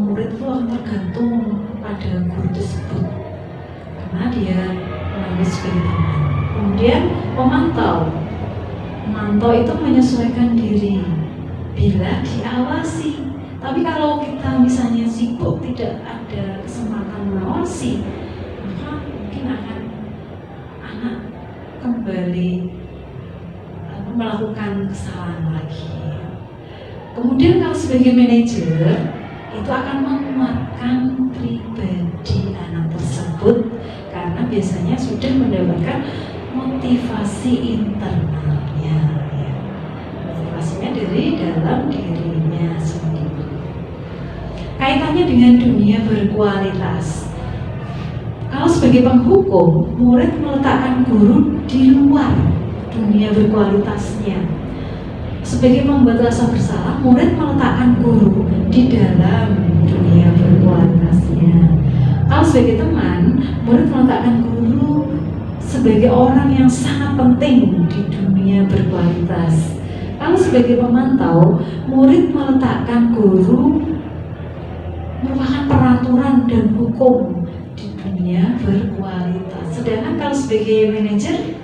murid itu akan tergantung pada guru tersebut karena dia mengambil sebagai teman. Kemudian pemantau itu menyesuaikan diri bila diawasi. Tapi kalau kita misalnya sibuk, tidak ada kesempatan mengawasi, maka mungkin akan anak kembali melakukan kesalahan lagi. Kemudian kalau sebagai manajer itu akan menguatkan pribadi anak tersebut karena biasanya sudah mendapatkan motivasi internalnya, ya. Motivasinya dari dalam dirinya sendiri. Kaitannya dengan dunia berkualitas. Kalau sebagai penghukum, murid meletakkan guru di luar dunia berkualitasnya. Sebagai pembuat rasa bersalah, murid meletakkan guru di dalam dunia berkualitasnya. Kalau sebagai teman, murid meletakkan guru sebagai orang yang sangat penting di dunia berkualitas. Kalau sebagai pemantau, murid meletakkan guru merupakan peraturan dan hukum di dunia berkualitas. Sedangkan kalau sebagai manajer,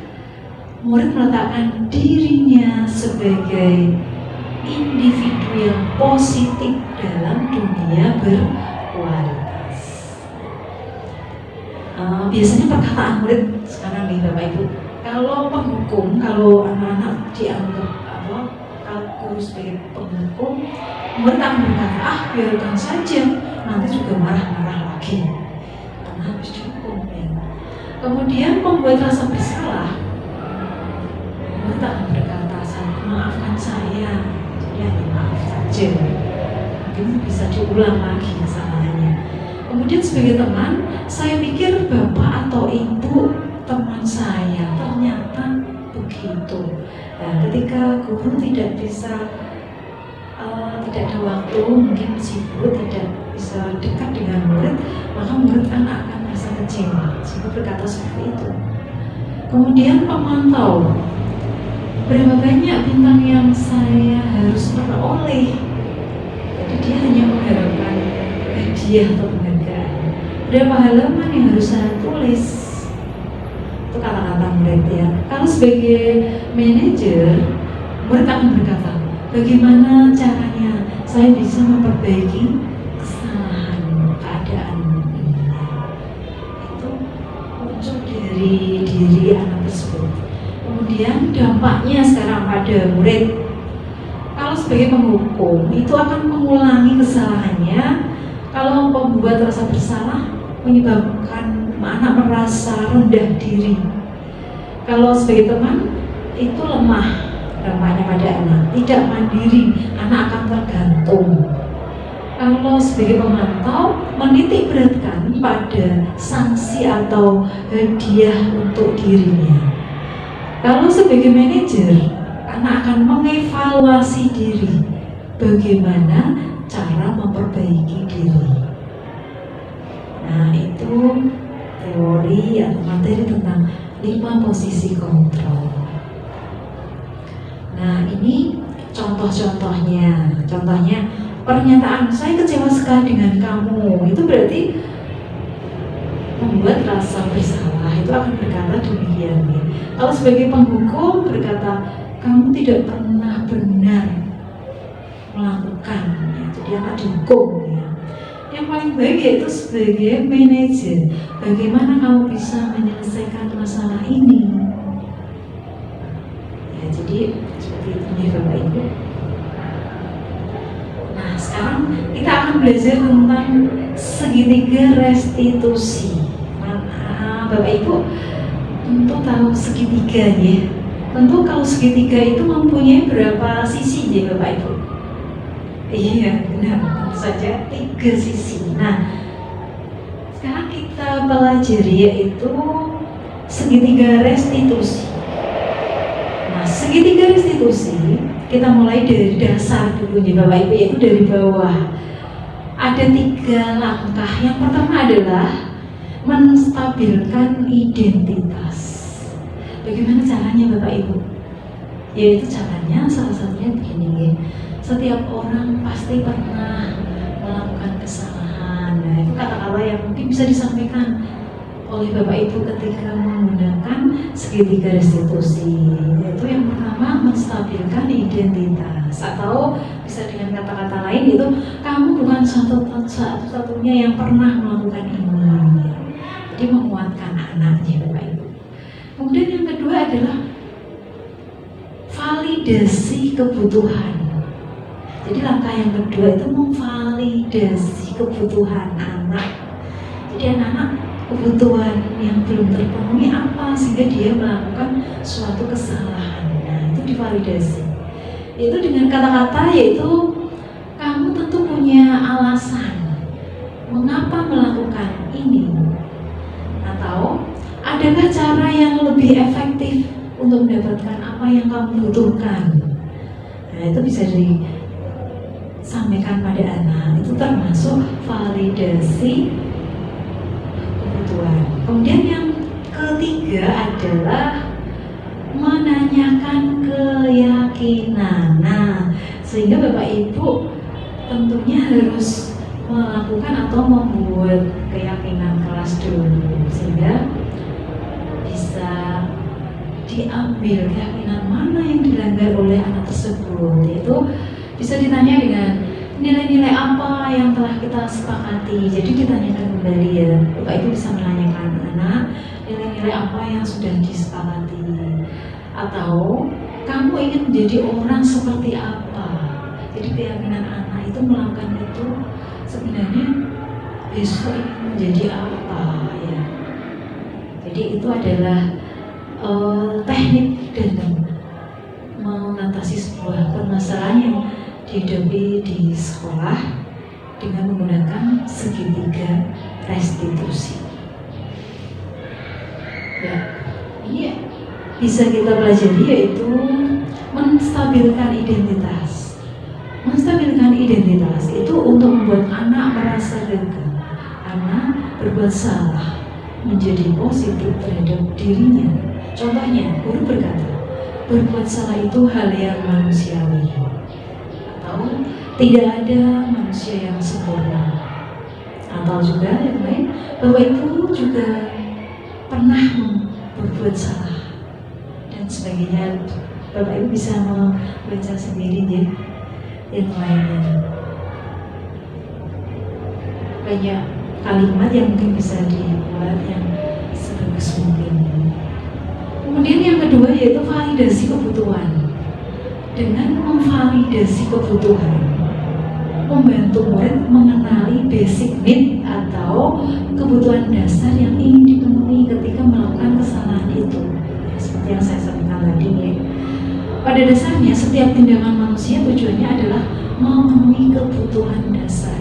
murid meletakkan dirinya sebagai individu yang positif dalam dunia berkualitas. Biasanya perkataan murid sekarang nih Bapak Ibu, kalau penghukum, kalau anak-anak dianggap kalau guru sebagai penghukum, murid akan berkata, biarkan saja, nanti juga marah-marah lagi karena habis dihukum ya. Kemudian pembuat rasa bersalah, murid akan berkata, maafkan saya, jadi maaf saja, mungkin bisa diulang lagi kesalahannya. Kemudian sebagai teman, saya pikir bapak atau ibu teman saya ternyata begitu. Nah, ketika guru tidak ada waktu, mungkin sibuk, tidak bisa dekat dengan murid, maka murid akan merasa kecewa, sehingga berkata seperti itu. Kemudian pemantau, berapa banyak bintang yang saya harus peroleh? Jadi dia hanya mengharapkan hadiah atau penghargaan. Berapa halaman yang harus saya tulis? Itu kata-kata murid ya. Kalau sebagai manajer, murid akan berkata, bagaimana caranya saya bisa memperbaiki kesalahan keadaan ini? Itu muncul dari diri anak tersebut. Kemudian dampaknya sekarang pada murid. Kalau sebagai penghukum itu akan mengulangi kesalahannya. Kalau pembuat rasa bersalah menyebabkan anak merasa rendah diri. Kalau sebagai teman itu lemah dampaknya pada anak, tidak mandiri, anak akan tergantung. kalau sebagai pemantau menitik beratkan pada sanksi atau hadiah untuk dirinya. Kalau sebagai manajer, anak akan mengevaluasi diri, bagaimana cara memperbaiki diri. Nah, itu teori atau materi tentang 5 posisi kontrol. Nah, ini contohnya. Contohnya, pernyataan saya kecewa sekali dengan kamu, itu berarti membuat rasa bersalah. Itu akan berkata demikian ya. Kalau sebagai penghukum berkata kamu tidak pernah benar melakukan ya. Jadi akan dihukum ya. Yang paling baik yaitu sebagai manajer, bagaimana kamu bisa menyelesaikan masalah ini ya. Jadi seperti itu nih Bapak Ibu. Nah, sekarang kita akan belajar tentang segitiga restitusi. Bapak Ibu tentu tahu segitiga ya. Tentu kalau segitiga itu mempunyai berapa sisi ya Bapak Ibu? Iya benar, tentu saja 3 sisi. Nah, sekarang kita pelajari yaitu segitiga restitusi. Nah, segitiga restitusi kita mulai dari dasar dulu nih Bapak Ibu, yaitu dari bawah. Ada 3 langkah. Yang pertama adalah menstabilkan identitas. Bagaimana caranya Bapak Ibu? Yaitu caranya salah satunya begini ya. Setiap orang pasti pernah melakukan kesalahan. Nah, itu kata-kata yang mungkin bisa disampaikan oleh Bapak Ibu ketika menggunakan segitiga restitusi. Yaitu yang pertama menstabilkan identitas, atau bisa dengan kata-kata lain itu kamu bukan satu-satunya yang pernah melakukan ini. Jadi menguatkan anaknya Bapak Ibu. Kemudian yang kedua adalah validasi kebutuhan. Jadi langkah yang kedua itu memvalidasi kebutuhan anak. Jadi anak-anak kebutuhan yang belum terpenuhi apa sehingga dia melakukan suatu kesalahan. Nah, itu divalidasi. Itu dengan kata-kata yaitu kamu tentu punya alasan mengapa melakukan ini. Atau adakah cara yang lebih efektif untuk mendapatkan apa yang kamu butuhkan? Nah, itu bisa disampaikan pada anak. Itu termasuk validasi kebutuhan. Kemudian yang ketiga adalah menanyakan keyakinan. Nah, sehingga Bapak Ibu tentunya harus melakukan atau membuat keyakinan kelas dulu sehingga bisa diambil keyakinan mana yang dilanggar oleh anak tersebut. Yaitu bisa ditanya dengan nilai-nilai apa yang telah kita sepakati. Jadi ditanyakan kembali ya, Bapak Ibu bisa menanyakan anak nilai-nilai apa yang sudah disepakati. Atau kamu ingin menjadi orang seperti apa. Jadi keyakinan anak itu melakukan itu sebenarnya besok ingin menjadi apa ya. Jadi itu adalah teknik dalam mengatasi sebuah permasalahan yang dihadapi di sekolah dengan menggunakan segitiga restitusi. Ya, ini bisa kita pelajari yaitu menstabilkan identitas. Menstabilkan identitas itu untuk membuat anak merasa lega, anak berbuat salah, menjadi positif terhadap dirinya. Contohnya, guru berkata, berbuat salah itu hal yang manusiawi. Atau tidak ada manusia yang sempurna. Atau juga yang lain, Bapak Ibu juga pernah berbuat salah dan sebagainya. Bapak Ibu bisa membaca sendiri ya yang lainnya. Banyak kalimat yang mungkin bisa dibuat yang sebagus mungkin. Kemudian yang kedua yaitu validasi kebutuhan. Dengan memvalidasi kebutuhan, membantu murid mengenali basic need atau kebutuhan dasar yang ingin dipenuhi ketika melakukan kesalahan itu. Ya, seperti yang saya sampaikan tadi ya. Pada dasarnya setiap tindakan manusia tujuannya adalah memenuhi kebutuhan dasar.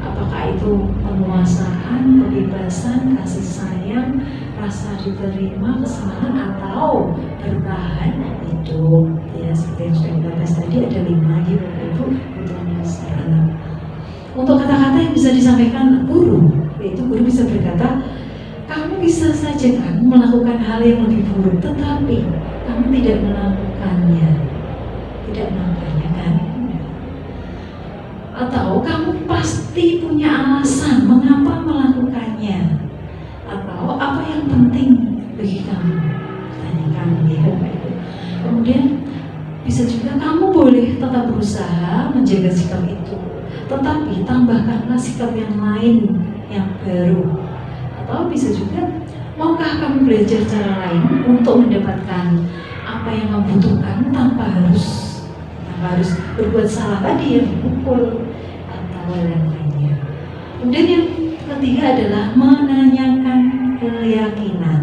Apakah itu penguasaan, kebebasan, kasih sayang, rasa diterima, kesenangan, atau bertahan hidup. Ya, seperti yang sudah kita bahas tadi, ada 5 gitu itu kebutuhan dasar anak. Untuk kata-kata yang bisa disampaikan guru, yaitu guru bisa berkata, kamu bisa saja kan melakukan hal yang lebih buruk, tetapi kamu tidak melakukannya, kan? Atau kamu pasti punya alasan mengapa melakukannya, atau apa yang penting bagi kamu, tanyakan ya. Kemudian bisa juga kamu boleh tetap berusaha menjaga sikap itu, tetapi tambahkanlah sikap yang lain yang baru. Atau bisa juga, maukah kamu belajar cara lain untuk mendapatkan apa yang kamu butuhkan tanpa harus berbuat salah tadi, yang memukul atau yang lainnya. Kemudian yang ketiga adalah menanyakan keyakinan.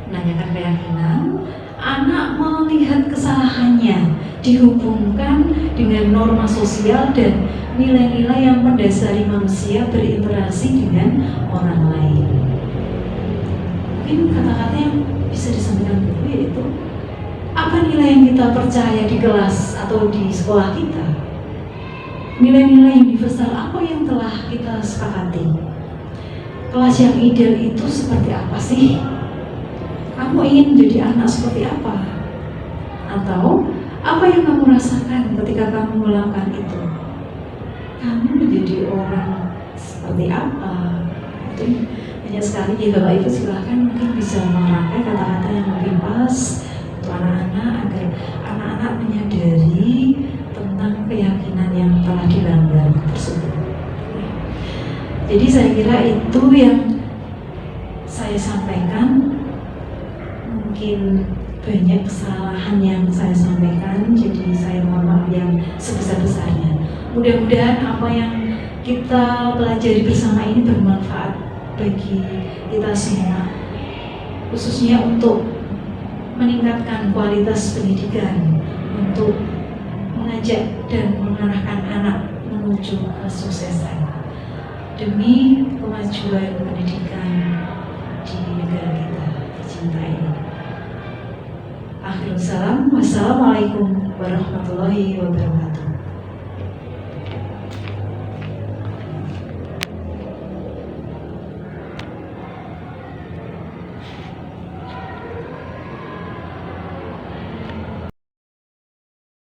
Menanyakan keyakinan, anak melihat kesalahannya dihubungkan dengan norma sosial dan nilai-nilai yang mendasari manusia berinteraksi dengan orang lain. Mungkin kata-kata yang bisa disampaikan dulu yaitu, apa nilai yang kita percaya di kelas atau di sekolah kita? Nilai-nilai universal apa yang telah kita sepakati? Kelas yang ideal itu seperti apa sih? Kamu ingin menjadi anak seperti apa? Atau apa yang kamu rasakan ketika kamu melakukan itu? Kamu menjadi orang seperti apa? Itu banyak sekali ya Bapak Ibu, silahkan mungkin bisa merangkai kata-kata yang lebih pas untuk anak-anak agar anak-anak menyadari tentang keyakinan yang telah dilanggar tersebut. Jadi saya kira itu yang saya sampaikan. Mungkin banyak kesalahan yang saya sampaikan, jadi saya mohon maaf yang sebesar-besarnya. Mudah-mudahan apa yang kita pelajari bersama ini bermanfaat bagi kita semua, khususnya untuk meningkatkan kualitas pendidikan, untuk mengajak dan mengarahkan anak menuju kesuksesan demi kemajuan pendidikan di negara kita tercinta ini. Akhirul salam, wassalamualaikum warahmatullahi wabarakatuh.